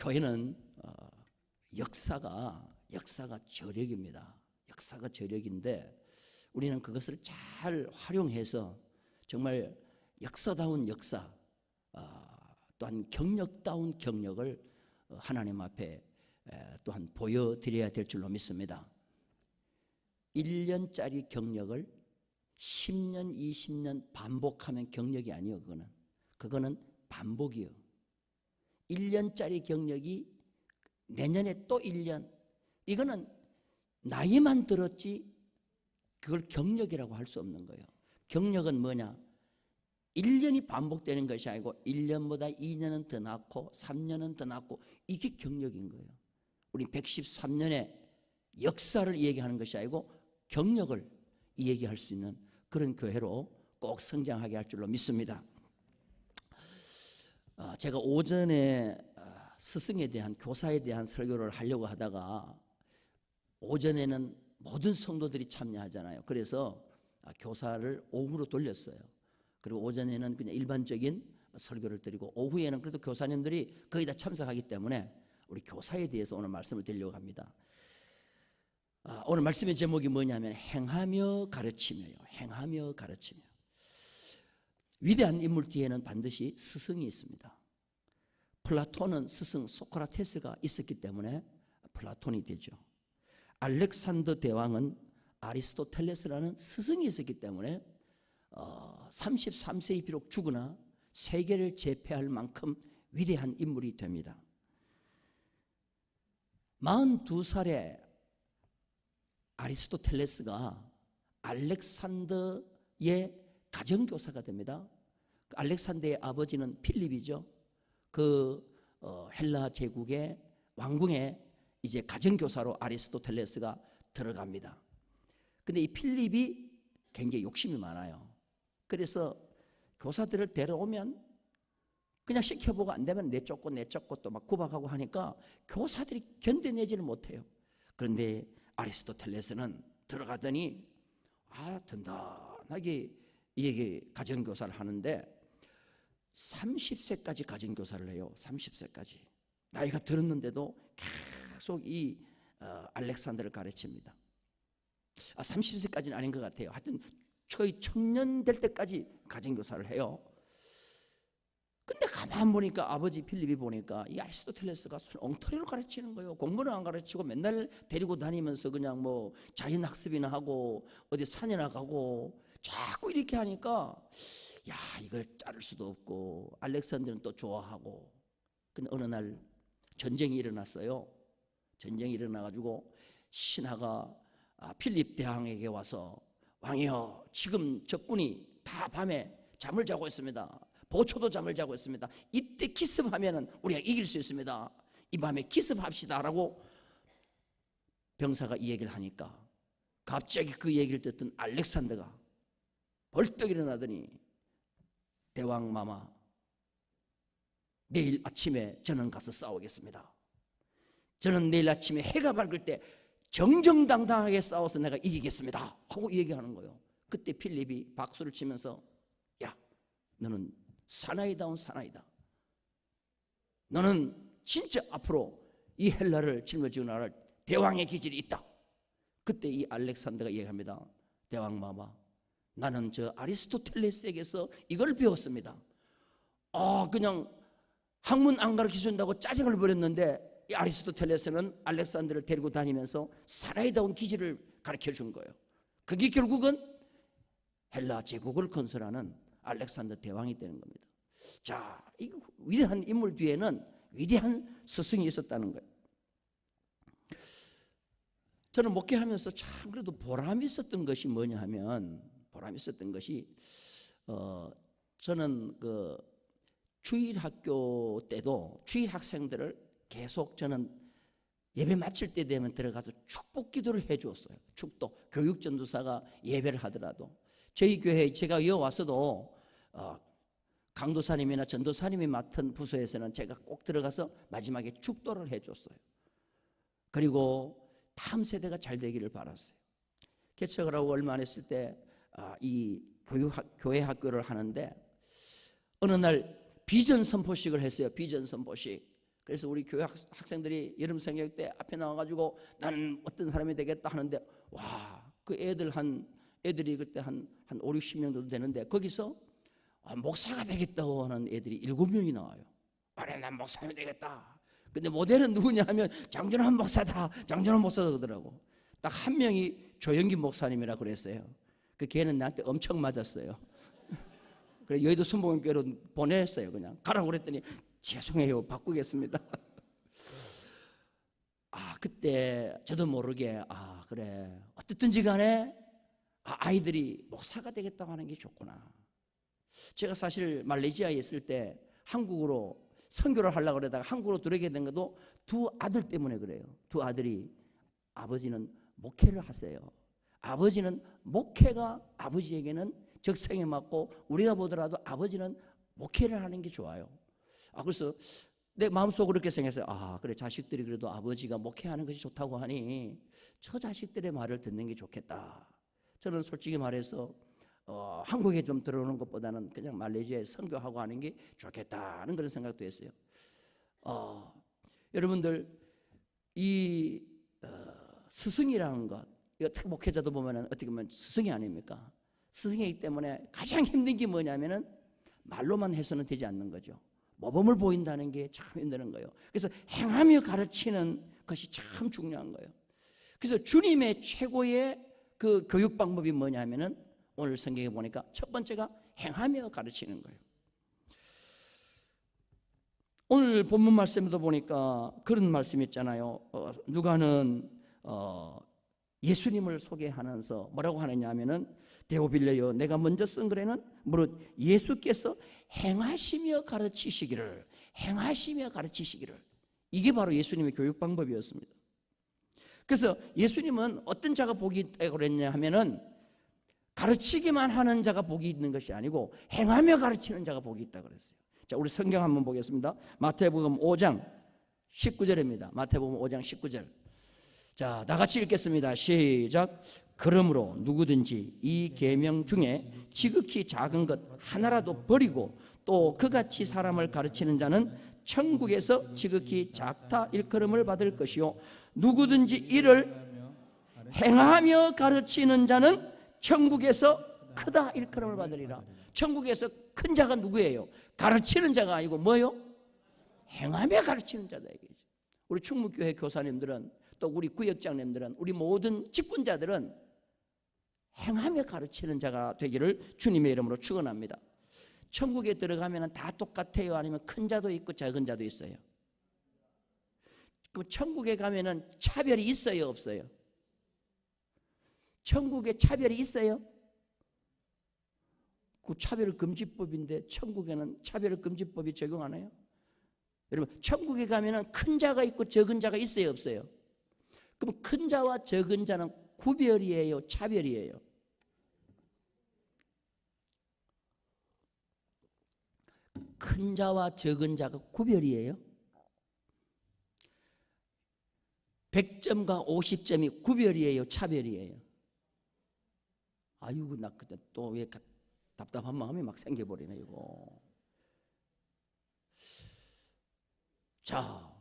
교회는 역사가 저력입니다. 역사가 저력인데 우리는 그것을 잘 활용해서 정말 역사다운 역사, 또한 경력다운 경력을 하나님 앞에 또한 보여드려야 될 줄로 믿습니다. 1년짜리 경력을 10년, 20년 반복하면 경력이 아니에요. 그거는 반복이요. 1년짜리 경력이 내년에 또 1년, 이거는 나이만 들었지 그걸 경력이라고 할 수 없는 거예요. 경력은 뭐냐? 1년이 반복되는 것이 아니고 1년보다 2년은 더 낫고 3년은 더 낫고, 이게 경력인 거예요. 우리 113년의 역사를 얘기하는 것이 아니고 경력을 얘기할 수 있는 그런 교회로 꼭 성장하게 할 줄로 믿습니다. 제가 오전에 스승에 대한, 교사에 대한 설교를 하려고 하다가 오전에는 모든 성도들이 참여하잖아요. 그래서 교사를 오후로 돌렸어요. 그리고 오전에는 그냥 일반적인 설교를 드리고 오후에는 그래도 교사님들이 거의 다 참석하기 때문에 우리 교사에 대해서 오늘 말씀을 드리려고 합니다. 오늘 말씀의 제목이 뭐냐면 행하며 가르치며요. 행하며 가르치며. 위대한 인물 뒤에는 반드시 스승이 있습니다. 플라톤은 스승 소크라테스가 있었기 때문에 플라톤이 되죠. 알렉산더 대왕은 아리스토텔레스라는 스승이 있었기 때문에 33세에 비록 죽으나 세계를 제패할 만큼 위대한 인물이 됩니다. 42살에 아리스토텔레스가 알렉산더의 가정교사가 됩니다. 알렉산더의 아버지는 필립이죠. 헬라 제국의 왕궁에 이제 가정교사로 아리스토텔레스가 들어갑니다. 근데 이 필립이 굉장히 욕심이 많아요. 그래서 교사들을 데려오면 그냥 시켜보고 안 되면 내쫓고 또 막 구박하고 하니까 교사들이 견뎌내지를 못해요. 그런데 아리스토텔레스는 들어가더니 든든하게 이게 가정교사를 하는데 30세까지 가정교사를 해요. 30세까지. 나이가 들었는데도 계속 이 알렉산더를 가르칩니다. 30세까지는 아닌 것 같아요. 하여튼 거의 청년 될 때까지 가정교사를 해요. 근데 가만 보니까 아버지 필립이 보니까 이 아리스토텔레스가 엉터리로 가르치는 거예요. 공부는 안 가르치고 맨날 데리고 다니면서 그냥 뭐 자연학습이나 하고 어디 산이나 가고 자꾸 이렇게 하니까 이걸 자를 수도 없고 알렉산더는 또 좋아하고. 근데 어느 날 전쟁이 일어났어요. 전쟁이 일어나가지고 신하가 필립 대왕에게 와서 왕이여, 지금 적군이 다 밤에 잠을 자고 있습니다. 보초도 잠을 자고 있습니다. 이때 기습하면 우리가 이길 수 있습니다. 이 밤에 기습합시다 라고 병사가 이 얘기를 하니까 갑자기 그 얘기를 듣던 알렉산더가 벌떡 일어나더니 대왕마마, 내일 아침에 저는 가서 싸우겠습니다. 저는 내일 아침에 해가 밝을 때 정정당당하게 싸워서 내가 이기겠습니다 하고 얘기하는 거예요. 그때 필립이 박수를 치면서 너는 사나이다운 사나이다. 너는 진짜 앞으로 이 헬라를 짊어지고 나갈 대왕의 기질이 있다. 그때 이 알렉산더가 얘기합니다. 대왕마마, 나는 저 아리스토텔레스에게서 이걸 배웠습니다. 그냥 학문 안 가르쳐준다고 짜증을 부렸는데 이 아리스토텔레스는 알렉산더를 데리고 다니면서 사나이다운 기질을 가르쳐준 거예요. 그게 결국은 헬라 제국을 건설하는 알렉산더 대왕이 되는 겁니다. 자, 이 위대한 인물 뒤에는 위대한 스승이 있었다는 거예요. 저는 목회하면서 참 그래도 보람이 있었던 것이 뭐냐 하면, 보람이 있었던 것이 저는 그 주일학교 때도 주일 학생들을 계속 저는 예배 마칠 때 되면 들어가서 축복 기도를 해 주었어요. 축복. 교육전도사가 예배를 하더라도 저희 교회에 제가 이어와서도 강도사님이나 전도사님이 맡은 부서에서는 제가 꼭 들어가서 마지막에 축도를 해 줬어요. 그리고 다음 세대가 잘 되기를 바랐어요. 개척을 하고 얼마 안 했을 때 이 교회 학교를 하는데 어느 날 비전 선포식을 했어요. 비전 선포식. 그래서 우리 교회 학생들이 여름 성경 때 앞에 나와가지고 나는 어떤 사람이 되겠다 하는데, 와, 그 애들이 그때 한 5, 60명 정도 되는데, 거기서 목사가 되겠다고 하는 애들이 7명이 나와요. 아래 난 목사님이 되겠다. 근데 모델은 누구냐 하면 장준환 목사다, 장준환 목사다 그러더라고. 딱 한 명이 조영기 목사님이라 그랬어요. 그 걔는 나한테 엄청 맞았어요. 그래 여의도 순복음교회로 보냈어요. 그냥 가라고 그랬더니 죄송해요, 바꾸겠습니다. 그때 저도 모르게 그래 어떻든지 간에 아이들이 목사가 되겠다고 하는 게 좋구나. 제가 사실 말레이시아에 있을 때 한국으로 선교를 하려고 그러다가 한국으로 들어오게 된 것도 두 아들 때문에 그래요. 두 아들이, 아버지는 목회를 하세요. 아버지는 목회가 아버지에게는 적성에 맞고, 우리가 보더라도 아버지는 목회를 하는 게 좋아요. 그래서 내 마음속으로 그렇게 생각했어요. 그래 자식들이 그래도 아버지가 목회하는 것이 좋다고 하니 저 자식들의 말을 듣는 게 좋겠다. 저는 솔직히 말해서 한국에 좀 들어오는 것보다는 그냥 말레이시아에 선교하고 하는 게 좋겠다는 그런 생각도 했어요. 여러분들 이 스승이라는 것, 이거 목회자도 보면은 어떻게 보면 스승이 아닙니까? 스승이기 때문에 가장 힘든 게 뭐냐면은 말로만 해서는 되지 않는 거죠. 모범을 보인다는 게 참 힘든 거예요. 그래서 행하며 가르치는 것이 참 중요한 거예요. 그래서 주님의 최고의 그 교육 방법이 뭐냐면은 오늘 성경에 보니까 첫 번째가 행하며 가르치는 거예요. 오늘 본문 말씀에도 보니까 그런 말씀이 있잖아요. 누가는 예수님을 소개하면서 뭐라고 하느냐 하면은, 데오빌레여 내가 먼저 쓴 글에는 무릇 예수께서 행하시며 가르치시기를, 행하시며 가르치시기를, 이게 바로 예수님의 교육 방법이었습니다. 그래서 예수님은 어떤 자가 복이 있다고 그랬냐 하면은 가르치기만 하는 자가 복이 있는 것이 아니고 행하며 가르치는 자가 복이 있다고 그랬어요. 자, 우리 성경 한번 보겠습니다. 마태복음 5장 19절입니다. 마태복음 5장 19절. 자, 나같이 읽겠습니다. 시작. 그러므로 누구든지 이 계명 중에 지극히 작은 것 하나라도 버리고 또 그같이 사람을 가르치는 자는 천국에서 지극히 작다 일컬음을 받을 것이요, 누구든지 이를 행하며 가르치는 자는 천국에서 크다 일컬음을 받으리라. 천국에서 큰 자가 누구예요? 가르치는 자가 아니고 뭐요? 행하며 가르치는 자다 이거죠. 우리 충무교회 교사님들은, 또 우리 구역장님들은, 우리 모든 직분자들은 행하며 가르치는 자가 되기를 주님의 이름으로 축원합니다. 천국에 들어가면 다 똑같아요? 아니면 큰 자도 있고 작은 자도 있어요? 그럼 천국에 가면은 차별이 있어요, 없어요? 천국에 차별이 있어요? 그 차별금지법인데 천국에는 차별금지법이 적용 안 해요? 여러분, 천국에 가면은 큰 자가 있고 적은 자가 있어요, 없어요? 그럼 큰 자와 적은 자는 구별이에요, 차별이에요? 큰 자와 적은 자가 구별이에요? 100점과 50점이 구별이에요, 차별이에요? 아이고, 나 그때 또 왜 답답한 마음이 막 생겨버리네 이거. 자,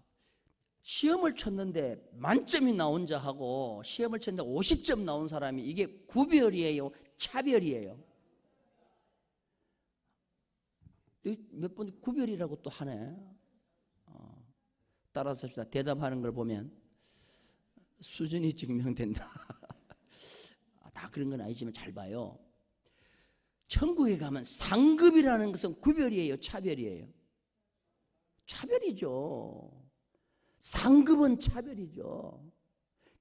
시험을 쳤는데 만점이 나온 자하고 시험을 쳤는데 50점 나온 사람이, 이게 구별이에요, 차별이에요? 몇 번 구별이라고 또 하네. 따라서 대답하는 걸 보면 수준이 증명된다. 다 그런 건 아니지만 잘 봐요. 천국에 가면 상급이라는 것은 구별이에요, 차별이에요? 차별이죠. 상급은 차별이죠.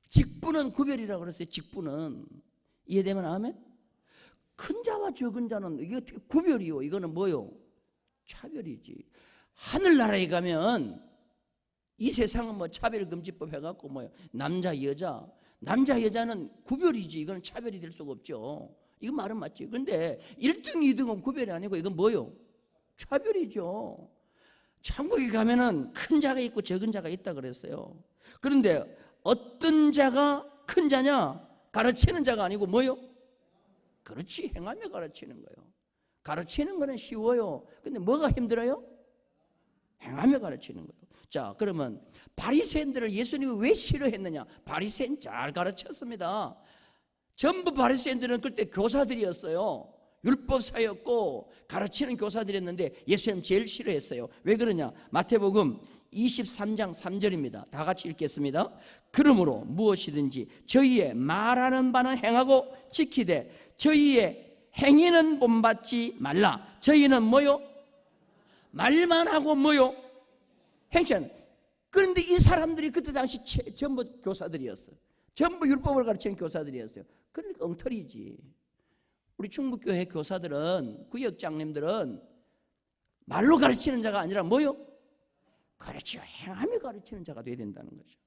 직분은 구별이라고 그랬어요. 직분은. 이해되면 아멘? 큰 자와 적은 자는 이게 어떻게 구별이요? 이거는 뭐요? 차별이지. 하늘나라에 가면 이 세상은 뭐 차별금지법 해갖고 뭐요? 남자 여자는 구별이지. 이거는 차별이 될 수가 없죠. 이거 말은 맞지. 그런데 1등, 2등은 구별이 아니고 이건 뭐요? 차별이죠. 천국에 가면은 큰 자가 있고 적은 자가 있다 그랬어요. 그런데 어떤 자가 큰 자냐? 가르치는 자가 아니고 뭐요? 그렇지, 행하며 가르치는 거예요. 가르치는 거는 쉬워요. 근데 뭐가 힘들어요? 행하며 가르치는 거예요. 자, 그러면 바리새인들을 예수님이 왜 싫어했느냐? 바리새인 잘 가르쳤습니다. 전부 바리새인들은 그때 교사들이었어요. 율법사였고 가르치는 교사들이었는데 예수님 제일 싫어했어요. 왜 그러냐? 마태복음 23장 3절입니다. 다 같이 읽겠습니다. 그러므로 무엇이든지 저희의 말하는 바는 행하고 지키되 저희의 행위는 본받지 말라. 저희는 뭐요? 말만 하고 뭐요? 행치 않아요. 그런데 이 사람들이 그때 당시 전부 교사들이었어요. 전부 율법을 가르치는 교사들이었어요. 그러니까 엉터리지. 우리 충북교회 교사들은, 구역장님들은 말로 가르치는 자가 아니라 뭐요? 가르치고 행하며 가르치는 자가 되어야 된다는 거죠.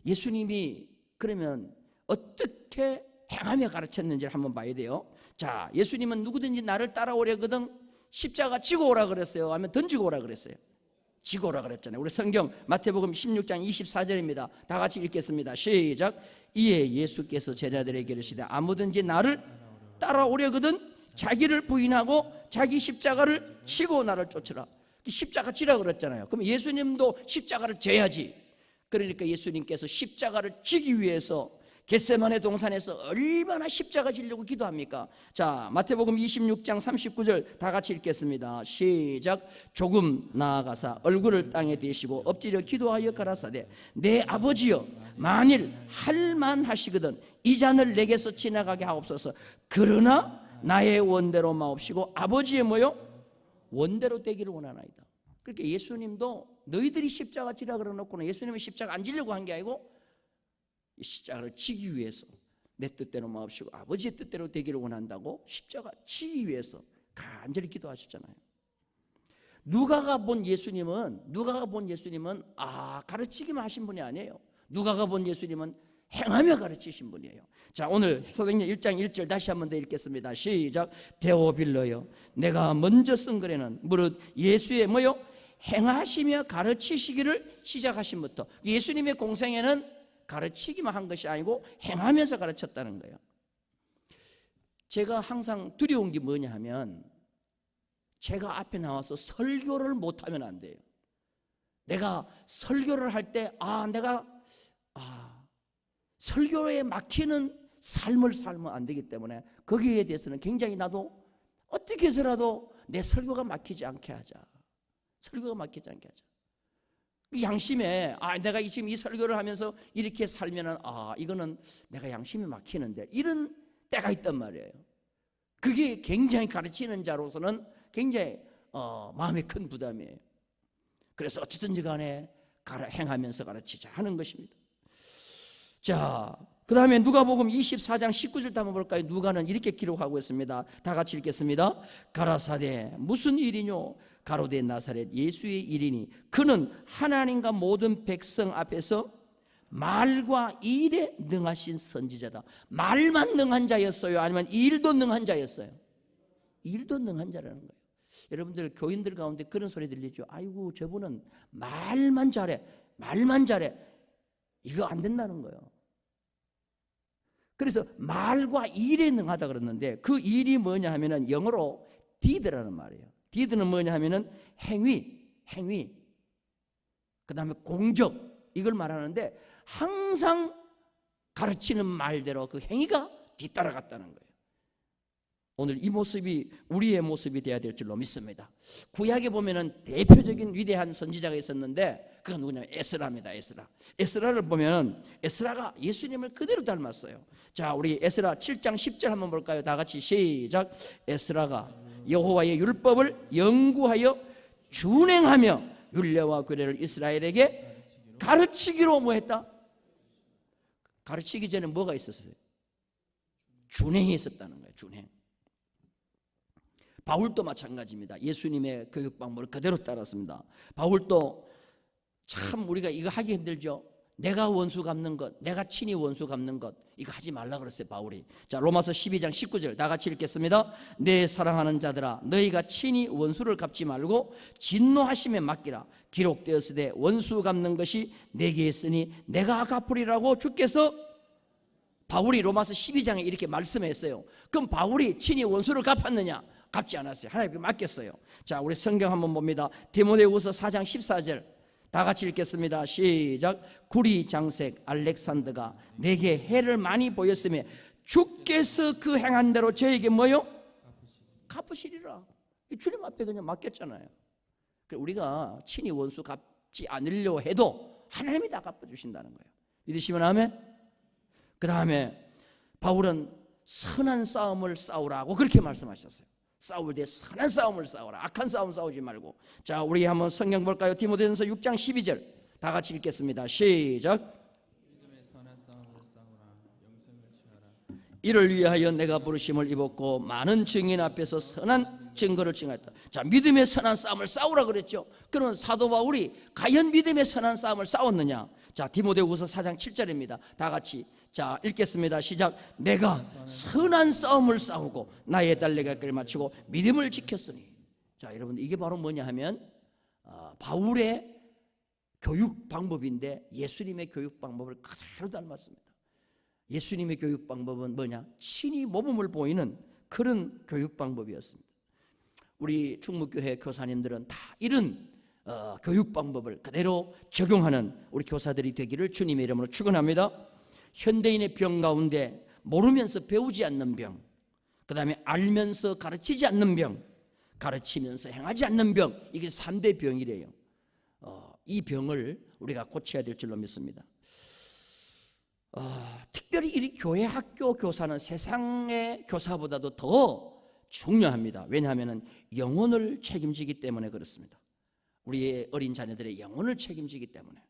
예수님이 그러면 어떻게 행하며 가르쳤는지를 한번 봐야 돼요. 자, 예수님은 누구든지 나를 따라오려거든 십자가 지고 오라 그랬어요? 아니면 던지고 오라 그랬어요? 지고 오라 그랬잖아요. 우리 성경 마태복음 16장 24절입니다. 다 같이 읽겠습니다. 시작. 이에 예수께서 제자들에게 이르시되 아무든지 나를 따라오려거든 자기를 부인하고 자기 십자가를 지고 나를 쫓으라. 십자가 지라 그랬잖아요. 그럼 예수님도 십자가를 져야지. 그러니까 예수님께서 십자가를 지기 위해서 겟세마네 동산에서 얼마나 십자가 지려고 기도합니까? 자, 마태복음 26장 39절 다 같이 읽겠습니다. 시작. 조금 나아가사 얼굴을 땅에 대시고 엎드려 기도하여 가라사대 내 아버지여 만일 할만하시거든 이 잔을 내게서 지나가게 하옵소서. 그러나 나의 원대로 마옵시고 아버지의 뭐요? 원대로 되기를 원하나이다. 그러니까 예수님도 너희들이 십자가 지라 그러놓고는 예수님이 십자가 안 지려고 한 게 아니고 이 십자가를 지기 위해서 내 뜻대로 마옵시고 아버지의 뜻대로 되기를 원한다고 십자가 지기 위해서 간절히 기도하셨잖아요. 누가가 본 예수님은 가르치기만 하신 분이 아니에요. 누가가 본 예수님은 행하며 가르치신 분이에요. 자, 오늘 사도행전 1장 1절 다시 한번 더 읽겠습니다. 시작. 데오빌러여 내가 먼저 쓴 글에는 무릇 예수의 뭐요? 행하시며 가르치시기를 시작하신부터. 예수님의 공생애는 가르치기만 한 것이 아니고 행하면서 가르쳤다는 거예요. 제가 항상 두려운 게 뭐냐 하면 제가 앞에 나와서 설교를 못하면 안 돼요. 내가 설교를 할 때 설교에 막히는 삶을 살면 안 되기 때문에 거기에 대해서는 굉장히 나도 어떻게 해서라도 내 설교가 막히지 않게 하자. 설교가 막히지 않게 하자. 양심에 내가 지금 이 설교를 하면서 이렇게 살면은 이거는 내가 양심이 막히는데 이런 때가 있단 말이에요. 그게 굉장히 가르치는 자로서는 굉장히 마음에 큰 부담이에요. 그래서 어쨌든지 간에 행하면서 가르치자 하는 것입니다. 자, 그 다음에 누가복음 24장 19절 한번 볼까요? 누가는 이렇게 기록하고 있습니다. 다 같이 읽겠습니다. 가라사대 무슨 일이뇨? 가로대 나사렛 예수의 일이니 그는 하나님과 모든 백성 앞에서 말과 일에 능하신 선지자다. 말만 능한 자였어요? 아니면 일도 능한 자였어요? 일도 능한 자라는 거예요. 여러분들 교인들 가운데 그런 소리 들리죠? 아이고 저분은 말만 잘해. 이거 안 된다는 거예요. 그래서 말과 일에 능하다 그랬는데 그 일이 뭐냐 하면은 영어로 deed라는 말이에요. deed는 뭐냐 하면은 행위. 그 다음에 공적 이걸 말하는데 항상 가르치는 말대로 그 행위가 뒤따라갔다는 거예요. 오늘 이 모습이 우리의 모습이 되어야 될 줄로 믿습니다. 구약에 보면은 대표적인 위대한 선지자가 있었는데 그가 누구냐? 에스라입니다. 에스라를 보면 에스라가 예수님을 그대로 닮았어요. 자, 우리 에스라 7장 10절 한번 볼까요? 다 같이 시작. 에스라가 여호와의 율법을 연구하여 준행하며 율례와 규례를 이스라엘에게 가르치기로 뭐 했다? 가르치기 전에 뭐가 있었어요? 준행이 있었다는 거예요. 준행. 바울도 마찬가지입니다. 예수님의 교육 방법을 그대로 따랐습니다. 바울도 참 우리가 이거 하기 힘들죠. 내가 원수 갚는 것, 내가 친히 원수 갚는 것 이거 하지 말라 그랬어요. 바울이. 자, 로마서 12장 19절 다 같이 읽겠습니다. 내 사랑하는 자들아 너희가 친히 원수를 갚지 말고 진노하심에 맡기라. 기록되었으되 원수 갚는 것이 내게 있으니 내가 갚으리라고 주께서. 바울이 로마서 12장에 이렇게 말씀했어요. 그럼 바울이 친히 원수를 갚았느냐? 갚지 않았어요. 하나님께 맡겼어요. 자, 우리 성경 한번 봅니다. 디모데후서 4장 14절 다 같이 읽겠습니다. 시작. 구리 장색 알렉산더가 내게 해를 많이 보였으며 주께서 그 행한 대로 저에게 뭐요? 갚으시리라. 주님 앞에 그냥 맡겼잖아요. 우리가 친히 원수 갚지 않으려 해도 하나님이 다 갚아주신다는 거예요. 믿으시면 아멘. 그 다음에 바울은 선한 싸움을 싸우라고 그렇게 말씀하셨어요. 싸울 때 선한 싸움을 싸우라. 악한 싸움 싸우지 말고. 자, 우리 한번 성경 볼까요? 디모데전서 6장 12절 다 같이 읽겠습니다. 시작. 믿음의 선한 싸움을 싸우라. 영생을 취하라. 이를 위하여 내가 부르심을 입었고 많은 증인 앞에서 선한 증거를 증하였다. 자, 믿음의 선한 싸움을 싸우라 그랬죠. 그러면 사도 바울이 과연 믿음의 선한 싸움을 싸웠느냐? 자, 디모데후서 4장 7절입니다. 다 같이 자 읽겠습니다. 시작. 내가 선한 싸움을 싸우고 나의 달려갈 길을 마치고 믿음을 지켰으니. 자, 여러분 이게 바로 뭐냐 하면 바울의 교육 방법인데 예수님의 교육 방법을 그대로 닮았습니다. 예수님의 교육 방법은 뭐냐? 친히 모범을 보이는 그런 교육 방법이었습니다. 우리 충무교회 교사님들은 다 이런 교육 방법을 그대로 적용하는 우리 교사들이 되기를 주님의 이름으로 축원합니다. 현대인의 병 가운데 모르면서 배우지 않는 병, 그 다음에 알면서 가르치지 않는 병, 가르치면서 행하지 않는 병, 이게 3대 병이래요. 이 병을 우리가 고쳐야 될 줄로 믿습니다. 특별히 이 교회 학교 교사는 세상의 교사보다도 더 중요합니다. 왜냐하면 영혼을 책임지기 때문에 그렇습니다. 우리의 어린 자녀들의 영혼을 책임지기 때문에.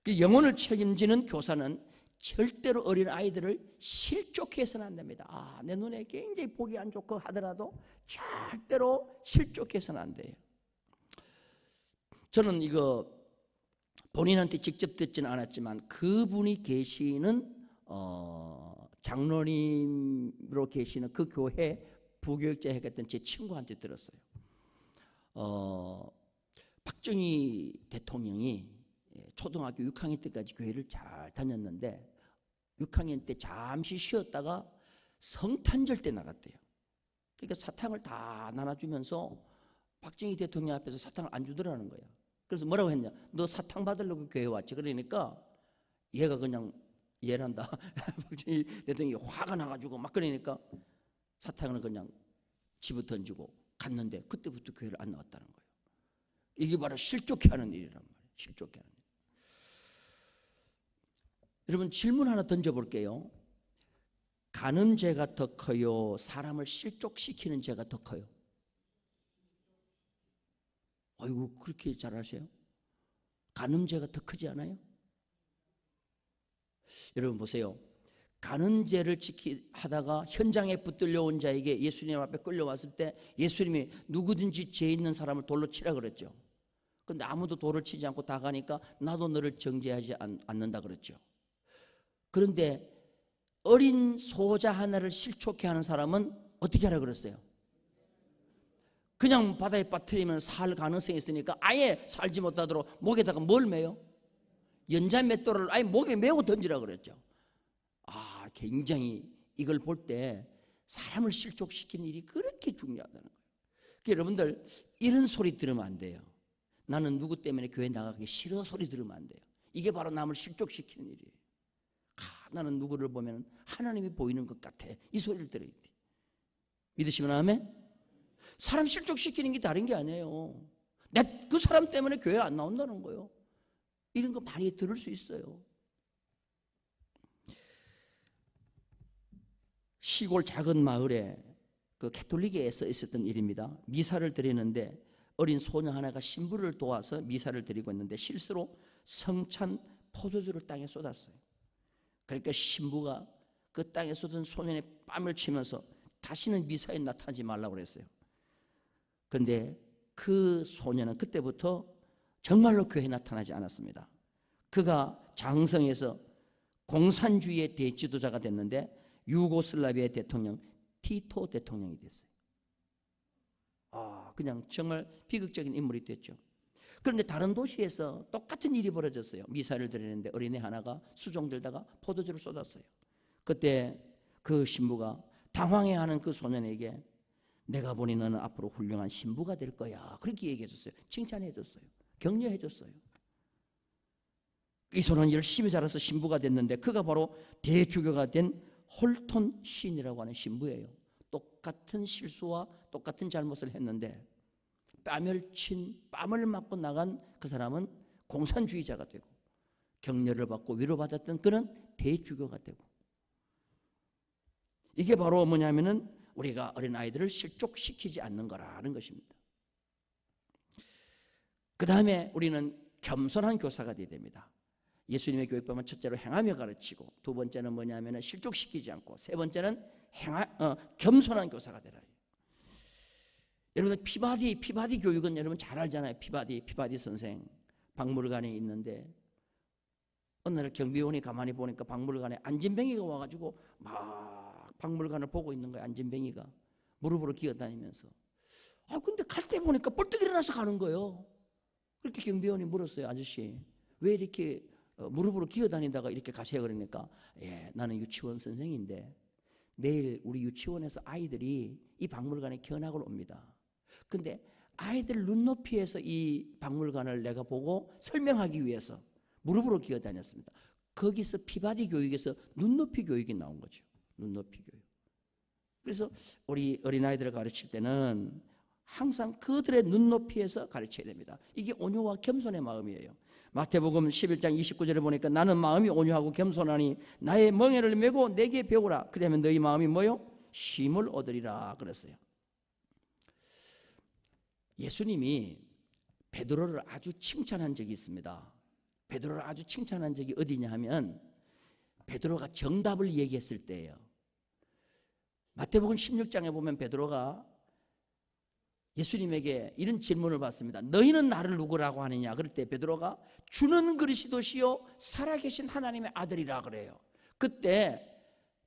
그 영혼을 책임지는 교사는 절대로 어린 아이들을 실족해 해서는 안 됩니다. 내 눈에 굉장히 보기 안 좋고 하더라도 절대로 실족해 해서는 안 돼요. 저는 이거 본인한테 직접 듣지는 않았지만 그분이 계시는 장로님으로 계시는 그 교회 부교육자 했던 제 친구한테 들었어요. 박정희 대통령이 초등학교 6학년 때까지 교회를 잘 다녔는데 6학년 때 잠시 쉬었다가 성탄절 때 나갔대요. 그러니까 사탕을 다 나눠주면서 박정희 대통령 앞에서 사탕을 안 주더라는 거야. 그래서 뭐라고 했냐? 너 사탕 받으려고 교회 왔지. 그러니까 얘가 그냥 얘란다. 박정희 대통령이 화가 나가지고 막 그러니까 사탕을 그냥 집어 던지고 갔는데 그때부터 교회를 안 나왔다는 거예요. 이게 바로 실족해 하는 일이란 말이에요. 실족해 하는 일. 여러분 질문 하나 던져볼게요. 가는 죄가 더 커요? 사람을 실족시키는 죄가 더 커요? 아이고 그렇게 잘하세요? 가는 죄가 더 크지 않아요? 여러분 보세요. 가는 죄를 하다가 현장에 붙들려 온 자에게 예수님 앞에 끌려왔을 때 예수님이 누구든지 죄 있는 사람을 돌로 치라 그랬죠. 그런데 아무도 돌을 치지 않고 다 가니까 나도 너를 정죄하지 않는다 그랬죠. 그런데 어린 소자 하나를 실족해 하는 사람은 어떻게 하라 그랬어요? 그냥 바다에 빠뜨리면 살 가능성이 있으니까 아예 살지 못하도록 목에다가 뭘 매요? 연자 맷돌을 아예 목에 메고 던지라 그랬죠. 굉장히 이걸 볼 때 사람을 실족시키는 일이 그렇게 중요하다는 거예요. 그러니까 여러분들 이런 소리 들으면 안 돼요. 나는 누구 때문에 교회 나가기 싫어 소리 들으면 안 돼요. 이게 바로 남을 실족시키는 일이에요. 나는 누구를 보면 하나님이 보이는 것 같아. 이 소리를 들어야 돼. 믿으시면 아멘? 사람 실족시키는 게 다른 게 아니에요. 그 사람 때문에 교회 안 나온다는 거예요. 이런 거 많이 들을 수 있어요. 시골 작은 마을에 그 캐톨릭에서 있었던 일입니다. 미사를 드리는데 어린 소녀 하나가 신부를 도와서 미사를 드리고 있는데 실수로 성찬 포도주를 땅에 쏟았어요. 그러니까 신부가 그 땅에 쏟은 소년의 뺨을 치면서 다시는 미사에 나타나지 말라고 그랬어요. 그런데 그 소년은 그때부터 정말로 교회에 나타나지 않았습니다. 그가 장성에서 공산주의의 대지도자가 됐는데 유고슬라비아 대통령 티토 대통령이 됐어요. 그냥 정말 비극적인 인물이 됐죠. 그런데 다른 도시에서 똑같은 일이 벌어졌어요. 미사를 드리는데 어린애 하나가 수종 들다가 포도주를 쏟았어요. 그때 그 신부가 당황해하는 그 소년에게 내가 보니 너는 앞으로 훌륭한 신부가 될 거야. 그렇게 얘기해 줬어요. 칭찬해 줬어요. 격려해 줬어요. 이 소는 열심히 자라서 신부가 됐는데 그가 바로 대주교가 된 홀톤 시인이라고 하는 신부예요. 똑같은 실수와 똑같은 잘못을 했는데 뺨을 맞고 나간 그 사람은 공산주의자가 되고 격려를 받고 위로받았던 그는 대주교가 되고, 이게 바로 뭐냐면은 우리가 어린아이들을 실족시키지 않는 거라는 것입니다. 그 다음에 우리는 겸손한 교사가 되어야 됩니다. 예수님의 교육법은 첫째로 행하며 가르치고, 두 번째는 뭐냐면 실족시키지 않고, 세 번째는 겸손한 교사가 되라. 여러분 피바디 교육은 여러분 잘 알잖아요. 피바디 선생 박물관에 있는데 어느 날 경비원이 가만히 보니까 박물관에 안진뱅이가 와가지고 막 박물관을 보고 있는 거예요. 안진뱅이가 무릎으로 기어다니면서. 근데 갈 때 보니까 벌떡 일어나서 가는 거예요. 그렇게 경비원이 물었어요. 아저씨 왜 이렇게 무릎으로 기어다니다가 이렇게 가세요? 그러니까 나는 유치원 선생인데 내일 우리 유치원에서 아이들이 이 박물관에 견학을 옵니다. 근데 아이들 눈높이에서 이 박물관을 내가 보고 설명하기 위해서 무릎으로 기어다녔습니다. 거기서 피바디 교육에서 눈높이 교육이 나온 거죠. 눈높이 교육. 그래서 우리 어린아이들을 가르칠 때는 항상 그들의 눈높이에서 가르쳐야 됩니다. 이게 온유와 겸손의 마음이에요. 마태복음 11장 29절에 보니까 나는 마음이 온유하고 겸손하니 나의 멍에를 메고 내게 배우라. 그러면 너희 마음이 뭐요? 쉼을 얻으리라 그랬어요. 예수님이 베드로를 아주 칭찬한 적이 있습니다. 베드로를 아주 칭찬한 적이 어디냐 하면 베드로가 정답을 얘기했을 때예요. 마태복음 16장에 보면 베드로가 예수님에게 이런 질문을 받습니다. 너희는 나를 누구라고 하느냐? 그럴 때 베드로가 주는 그리스도시요 살아계신 하나님의 아들이라 그래요. 그때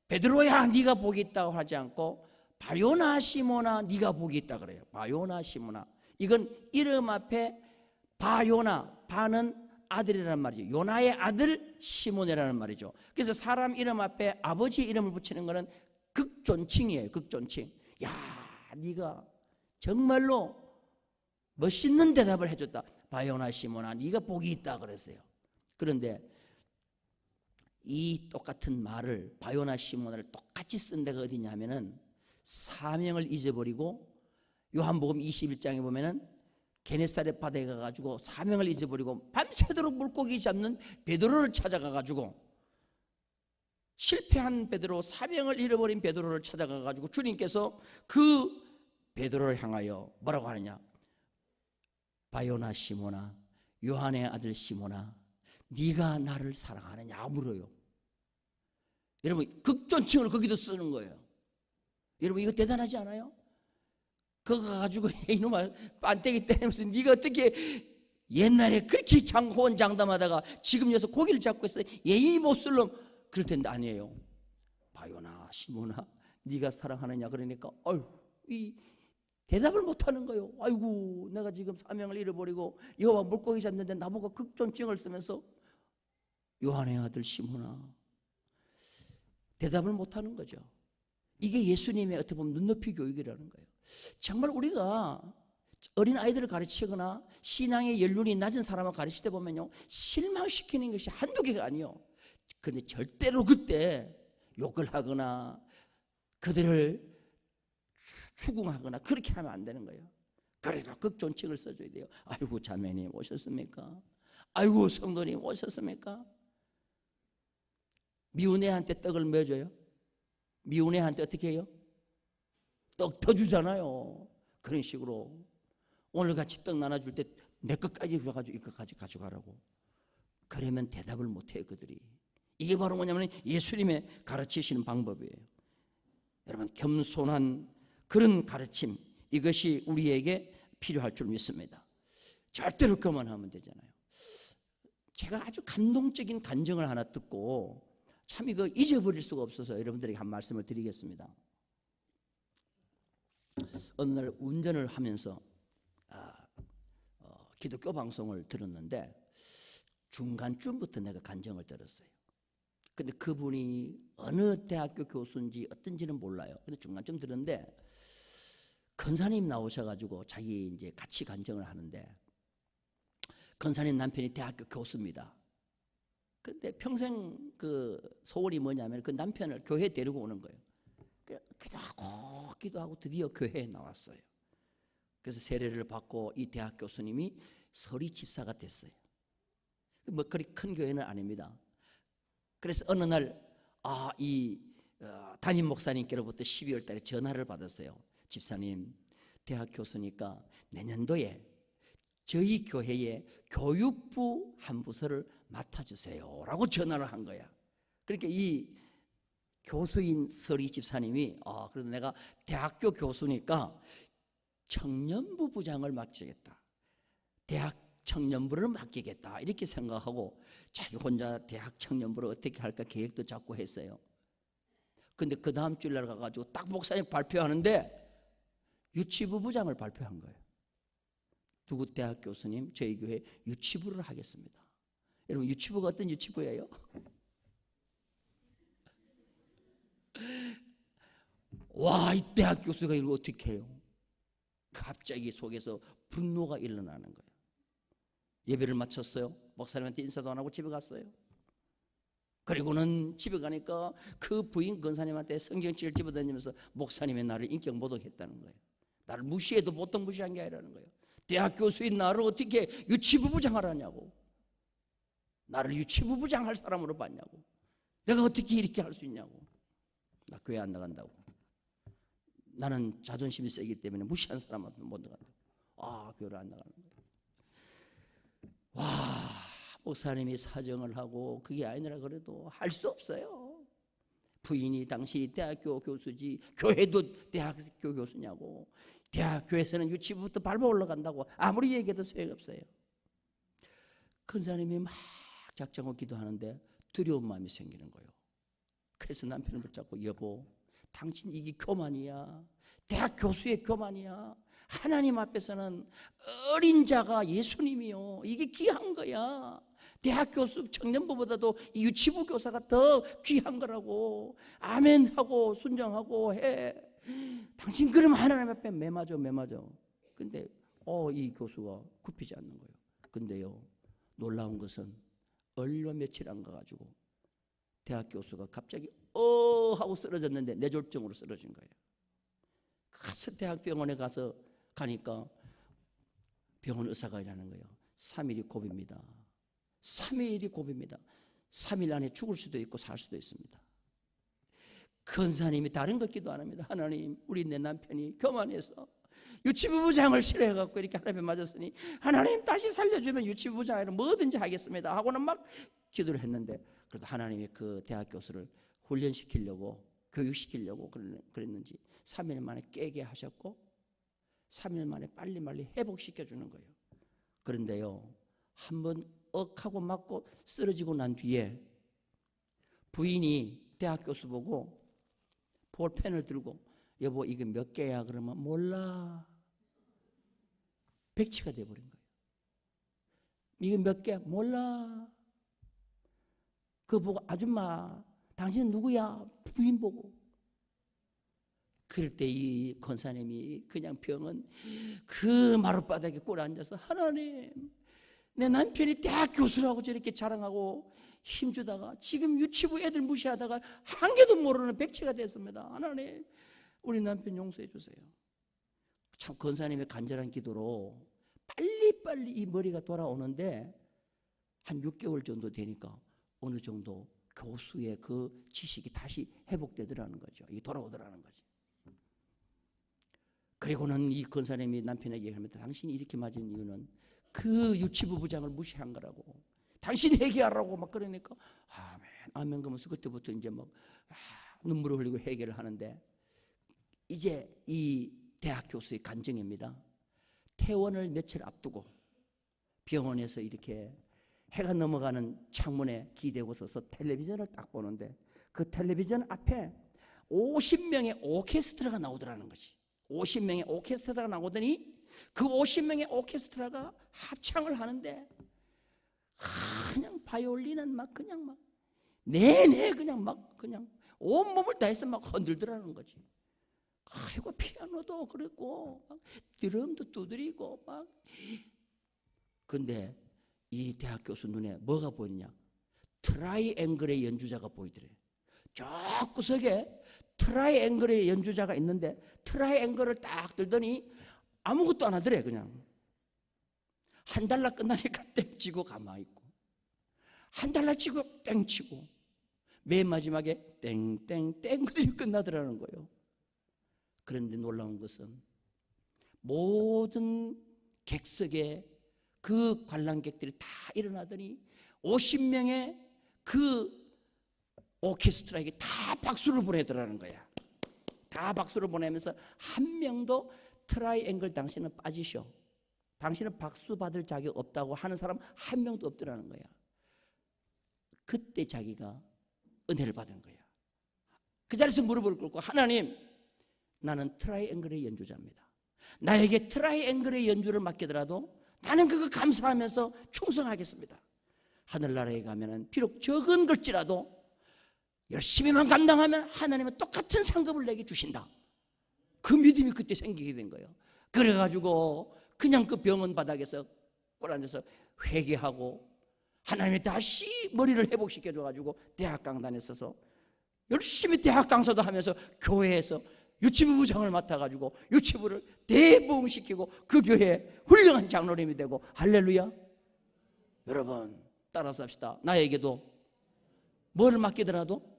베드로야 네가 복이 있다고 하지 않고 바요나 시모나 네가 복이 있다 그래요. 바요나 시모나. 이건 이름 앞에 바요나, 바는 아들이라는 말이죠. 요나의 아들 시몬이라는 말이죠. 그래서 사람 이름 앞에 아버지 이름을 붙이는 것은 극존칭이에요. 극존칭. 야, 네가 정말로 멋있는 대답을 해줬다. 바요나 시몬아 네가 복이 있다 그랬어요. 그런데 이 똑같은 말을 바요나 시몬을 똑같이 쓴 데가 어디냐 하면은 사명을 잊어버리고 요한복음 21장에 보면은 게네사렛 바다에 가가지고 사명을 잊어버리고 밤새도록 물고기 잡는 베드로를 찾아가가지고 실패한 베드로, 사명을 잃어버린 베드로를 찾아가가지고 주님께서 그 베드로를 향하여 뭐라고 하느냐? 바요나 시모나, 요한의 아들 시모나, 네가 나를 사랑하느냐 물어요. 여러분 극존칭을 거기도 쓰는 거예요. 여러분 이거 대단하지 않아요? 그거 가지고 이놈아 반때기 때리면서 네가 어떻게 옛날에 그렇게 호언장담하다가 지금 여기서 고기를 잡고 있어 예의 못쓸럼 그럴 텐데 아니에요. 바요나 시모나 네가 사랑하느냐 그러니까 이 대답을 못하는 거예요. 아이고 내가 지금 사명을 잃어버리고 여호와 물고기 잡는데 나보고 극존칭을 쓰면서 요한의 아들 시모나 대답을 못하는 거죠. 이게 예수님의 어떻게 보면 눈높이 교육이라는 거예요. 정말 우리가 어린 아이들을 가르치거나 신앙의 연륜이 낮은 사람을 가르칠 때 보면요 실망시키는 것이 한두 개가 아니에요. 그런데 절대로 그때 욕을 하거나 그들을 추궁하거나 그렇게 하면 안 되는 거예요. 그래도 극존칭을 써줘야 돼요. 아이고 자매님 오셨습니까? 아이고 성도님 오셨습니까? 미운 애한테 떡을 뭐 줘요? 미운 애한테 어떻게 해요? 떡 더 주잖아요. 그런 식으로 오늘같이 떡 나눠줄 때 내 것까지 줘가지고 이것까지 가져가라고. 그러면 대답을 못해요 그들이. 이게 바로 뭐냐면 예수님의 가르치시는 방법이에요. 여러분 겸손한 그런 가르침, 이것이 우리에게 필요할 줄 믿습니다. 절대로 그만하면 되잖아요. 제가 아주 감동적인 간증을 하나 듣고 참 이거 잊어버릴 수가 없어서 여러분들에게 한 말씀을 드리겠습니다. 어느 날 운전을 하면서 기독교 방송을 들었는데 중간쯤부터 내가 간증을 들었어요. 근데 그분이 어느 대학교 교수인지 어떤지는 몰라요. 근데 중간쯤 들었는데 권사님 나오셔가지고 자기 이제 같이 간증을 하는데, 권사님 남편이 대학교 교수입니다. 근데 평생 그 소원이 뭐냐면 그 남편을 교회에 데리고 오는 거예요. 기도하고 드디어 교회에 나왔어요. 그래서 세례를 받고 이 대학 교수님이 서리 집사가 됐어요. 뭐 그리 큰 교회는 아닙니다. 그래서 어느 날 이 담임 목사님께로부터 12월 달에 전화를 받았어요. 집사님, 대학 교수니까 내년도에 저희 교회에 교육부 한 부서를 맡아주세요 라고 전화를 한 거야. 그러니까 이 교수인 서리 집사님이 그래도 내가 대학교 교수니까 청년부 부장을 맡기겠다, 대학 청년부를 맡기겠다, 이렇게 생각하고 자기 혼자 대학 청년부를 어떻게 할까 계획도 잡고 했어요. 근데 그 다음 주일날 가가지고 딱 목사님 발표하는데 유치부 부장을 발표한 거예요. 누구 대학 교수님 저희 교회 유치부를 하겠습니다. 여러분, 유치부가 어떤 유치부예요? 와, 이 대학 교수가 이걸 어떻게 해요? 갑자기 속에서 분노가 일어나는 거예요. 예배를 마쳤어요. 목사님한테 인사도 안 하고 집에 갔어요. 그리고는 집에 가니까 그 부인 권사님한테 성경책을 집어던지면서 목사님의 나를 인격 모독했다는 거예요. 나를 무시해도 보통 무시한 게 아니라는 거예요. 대학 교수인 나를 어떻게 유치부 부장을 하냐고, 나를 유치부 부장할 사람으로 봤냐고, 내가 어떻게 이렇게 할 수 있냐고. 나 교회 안 나간다고. 나는 자존심이 세기 때문에 무시한 사람한테 못 나간다고. 교회를 안 나가는 거예요. 와, 목사님이 사정을 하고 그게 아니라 그래도 할 수 없어요. 부인이 당신이 대학교 교수지 교회도 대학교 교수냐고, 대학교에서는 유치부부터 밟아 올라간다고 아무리 얘기해도 소용없어요. 권사님이 막 작정하고 기도하는데 두려운 마음이 생기는 거예요. 그래서 남편을 붙잡고, 여보, 당신 이게 교만이야. 대학 교수의 교만이야. 하나님 앞에서는 어린 자가 예수님이요, 이게 귀한 거야. 대학 교수 청년부보다도 이 유치부 교사가 더 귀한 거라고. 아멘 하고 순종하고 해. 당신 그러면 하나님 앞에 매맞아. 근데 이 교수가 굽히지 않는 거예요. 근데요, 놀라운 것은 얼마 며칠 안 가가지고 대학 교수가 갑자기 하고 쓰러졌는데 뇌졸중으로 쓰러진 거예요. 가서 대학병원에 가니까 병원 의사가 일하는 거예요. 3일이 고비입니다. 3일이 고비입니다. 3일 안에 죽을 수도 있고 살 수도 있습니다. 권사님이 다른 것 기도 안 합니다. 하나님, 우리 내 남편이 교만해서 유치부 부장을 싫어해갖고 이렇게 하나님에 맞았으니 하나님 다시 살려주면 유치부 부장으로 뭐든지 하겠습니다 하고는 막 기도를 했는데, 그래도 하나님이 그 대학 교수를 훈련시키려고, 교육시키려고 그랬는지 3일 만에 깨게 하셨고 3일 만에 빨리 회복시켜주는 거예요. 그런데요, 한번 억하고 맞고 쓰러지고 난 뒤에 부인이 대학 교수 보고 볼펜을 들고, 여보 이게 몇 개야? 그러면 몰라. 백치가 돼버린 거예요. 이게 몇 개야? 몰라. 그거 보고, 아줌마 당신은 누구야? 부인 보고. 그럴 때 이 권사님이 그냥 병은 그 마룻바닥에 꿇어 앉아서, 하나님, 내 남편이 대학 교수라고 저렇게 자랑하고 힘주다가 지금 유치부 애들 무시하다가 한 개도 모르는 백치가 됐습니다. 하나님, 우리 남편 용서해 주세요. 참 권사님의 간절한 기도로 빨리 이 머리가 돌아오는데 한 6개월 정도 되니까 어느 정도 교수의 그 지식이 다시 회복되더라는 거죠. 이게 돌아오더라는 거지. 그리고는 이 권사님이 남편에게 얘기합니다. 당신이 이렇게 맞은 이유는 그 유치부 부장을 무시한 거라고. 당신이 회개하라고 막 그러니까 아멘 그러면서 그때부터 이제 막 눈물을 흘리고 회개를 하는데, 이제 이 대학 교수의 간증입니다. 퇴원을 며칠 앞두고 병원에서 이렇게 해가 넘어가는 창문에 기대고 서서 텔레비전을 딱 보는데, 그 텔레비전 앞에 50명의 오케스트라가 나오더라는 거지. 50명의 오케스트라가 나오더니 그 50명의 오케스트라가 합창을 하는데 그냥 바이올린은 막 그냥 막 내내 그냥 막 그냥 온몸을 다해서 막 흔들더라는 거지. 아이고 피아노도 그랬고 막 드럼도 두드리고 막. 근데 이 대학 교수 눈에 뭐가 보이냐? 트라이앵글의 연주자가 보이더래. 저 구석에 트라이앵글의 연주자가 있는데 트라이앵글을 딱 들더니 아무것도 안 하더래. 그냥 한 달러 끝나니까 땡 치고 가만히 있고, 한 달러 치고 땡 치고, 맨 마지막에 땡땡땡들이 끝나더라는 거예요. 그런데 놀라운 것은 모든 객석에 그 관람객들이 다 일어나더니 50명의 그 오케스트라에게 다 박수를 보내더라는 거야. 다 박수를 보내면서 한 명도 트라이앵글 당신은 빠지셔, 당신은 박수 받을 자격 없다고 하는 사람 한 명도 없더라는 거야. 그때 자기가 은혜를 받은 거야. 그 자리에서 무릎을 꿇고 하나님, 나는 트라이앵글의 연주자입니다. 나에게 트라이앵글의 연주를 맡기더라도 나는 그거 감사하면서 충성하겠습니다. 하늘나라에 가면은 비록 적은 걸지라도 열심히만 감당하면 하나님은 똑같은 상급을 내게 주신다. 그 믿음이 그때 생기게 된 거예요. 그래가지고 그냥 그 병원 바닥에서 꿇어앉아서 회개하고 하나님이 다시 머리를 회복시켜줘가지고 대학 강단에 서서 열심히 대학 강사도 하면서 교회에서 유치부 부장을 맡아가지고 유치부를 대부흥시키고 그 교회에 훌륭한 장로님이 되고, 할렐루야. 여러분 따라서 합시다. 나에게도 뭘 맡기더라도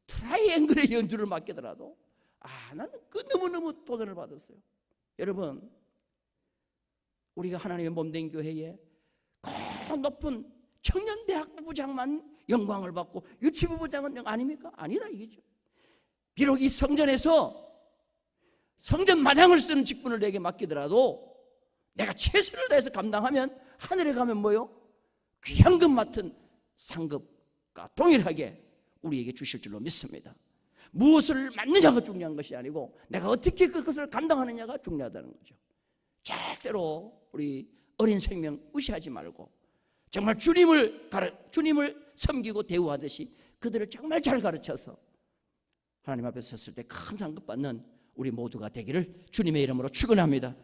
트라이앵글의 연주를 맡기더라도 나는 그 너무너무 도전을 받았어요. 여러분, 우리가 하나님의 몸된 교회에 꼭 높은 청년대학부 부장만 영광을 받고 유치부 부장은 아닙니까? 아니다 이거죠. 비록 이 성전에서 성전 마당을 쓰는 직분을 내게 맡기더라도 내가 최선을 다해서 감당하면 하늘에 가면 뭐요? 귀한 것 맡은 상급과 동일하게 우리에게 주실 줄로 믿습니다. 무엇을 맡느냐가 중요한 것이 아니고 내가 어떻게 그것을 감당하느냐가 중요하다는 거죠. 절대로 우리 어린 생명 무시하지 말고 정말 주님을 섬기고 대우하듯이 그들을 정말 잘 가르쳐서 하나님 앞에 섰을 때 큰 상급 받는 우리 모두가 되기를 주님의 이름으로 축원합니다.